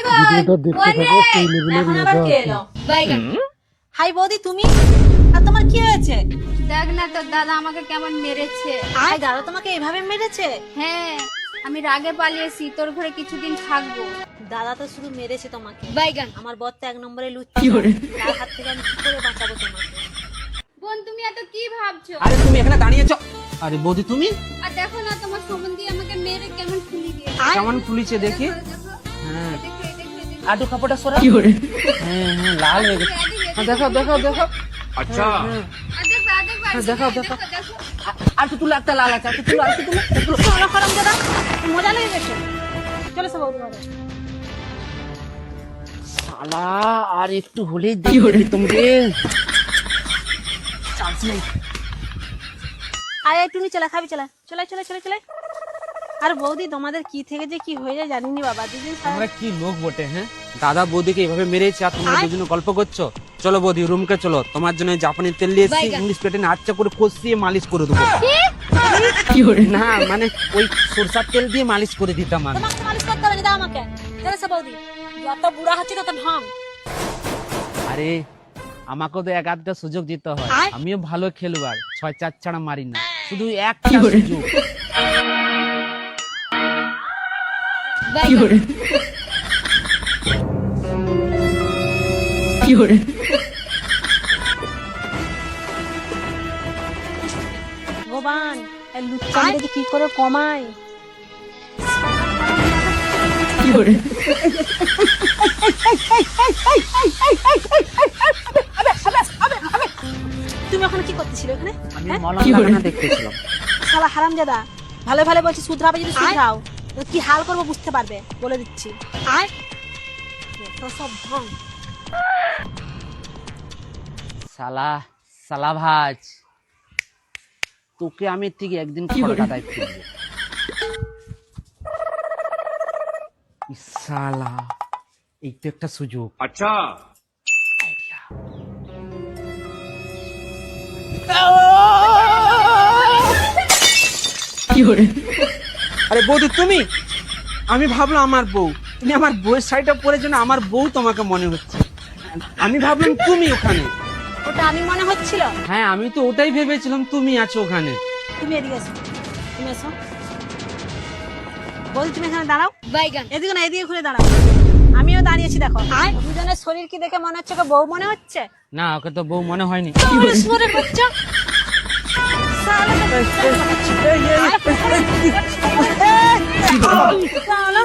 ভিডিওটা দেখতে থাকো, সেই লেভেলের মজা আছে। হাই বৌদি, তুমি? আর তোমার কি হয়েছে? দেখ না তোর দাদা আমাকে কেমন মেরেছে। আয়, দাদা তোমাকে এভাবে মেরেছে? হ্যাঁ, আমি রাগে পালিয়েছি, তোর ঘরে কিছুদিন থাকবো। দাদা তো শুধু মেরেছে তোমাকে। বাইগান। আমার বর তো 1 নম্বরে লুচ্চা। তার হাত থেকে আমি কি করে বাঁচাবো তোমাকে? বোন তুমি এত কি ভাবছো? আরে তুমি এখানে দাঁড়িয়েছো? আরে বৌদি তুমি আর দেখো না তোমার সম্বন্ধী আমাকে মেরে কেমন ফুলি দিয়েছে। কেমন ফুলিছে দেখি। হ্যাঁ, আটু কাপড়টা সরা। হ্যাঁ হ্যাঁ, লাল হয়ে গেছে। হ্যাঁ, দেখো দেখো দেখো। আচ্ছা দেখাও দেখাও। আর তো তুলো একটা লাল আছে, আর তো তুলো, আর তো তুলো। চলো খরম দাদা, মজা লেগে গেছে। চলো সব বৌদি ঘরে। শালা আর একটু হলেই দেখতে দিতাম রে। চান্স নেই। আয় একটু নি চলে, খাবি চলে চলে চলে চলে চলে। আর বৌদি তোমাদের কি থেকে যে কি হয়ে যায় জানিনি বাবা। দুদিন তোমরা কি লোক বটে, হ্যাঁ? দাদা বৌদিকে এইভাবে মেরেছে আর তোমরা দুজনে গল্প করছো। চলো বৌদি রুমকে চলো, তোমার জন্য জাপানি তেল নিয়ে এসেছি, ইংলিশ প্লেটে আচ্ছা করে কষিয়ে মালিশ করে দেবো। না মানে ওই সরষার তেল দিয়ে মালিশ করে দিতাম আমি। তোমাকে মালিশ করতে হবে না, দাও আমাকে। চলে সব বৌদি, যত বুড়া হচ্ছে তত ঢং। আরে আমাকেও তো এক আধটা সুযোগ দিতে হয়, আমিও ভালো খেলোয়াড়, 6-4 ছাড়া মারি না, শুধু একটা সুযোগ। ভগবান, এই লুচ্চামিটাকে কি করে কমাই? তুমি ওখানে কি করতেছিলে ওখানে? আমি মলম লাগানো দেখতেছিলাম। শালা হারামজাদা, ভালো ভালো বলছি শুধরাবে, যদি শুধরাও তো কি হাল করবো বুঝতে পারবে, বলে দিচ্ছি। আয় তো সব ঢং। শালা শালা ভাজ, তোকে আমি ঠিক একদিন কলকাতায় ফিরবো। শালা এই তো একটা সুযোগ। আচ্ছা আরে বৌদি তুমি? আমি ভাবলাম আমার বউ, তুমি আমার বউয়ের শাড়িটা পরে জন্য আমার বউ তোমাকে মনে হচ্ছে। আমি ভাবলাম তুমি ওখানে। ওটা আমি মনে হচ্ছিল। হ্যাঁ আমি তো ওটাই ভেবেছিলাম তুমি আছো ওখানে। তুমি এদিকে এসো, তুমি এসো বল। তুমি এখানে দাঁড়াও। বাইগান। এদিকে না, এদিকে ঘুরে দাঁড়াও। আমিও দাঁড়িয়েছি দেখো। আয়, দুজনের শরীর কি দেখে মনে হচ্ছে ওকে বউ মনে হচ্ছে? না ওকে তো বউ মনে হয়নি। শুনে করছো শালা।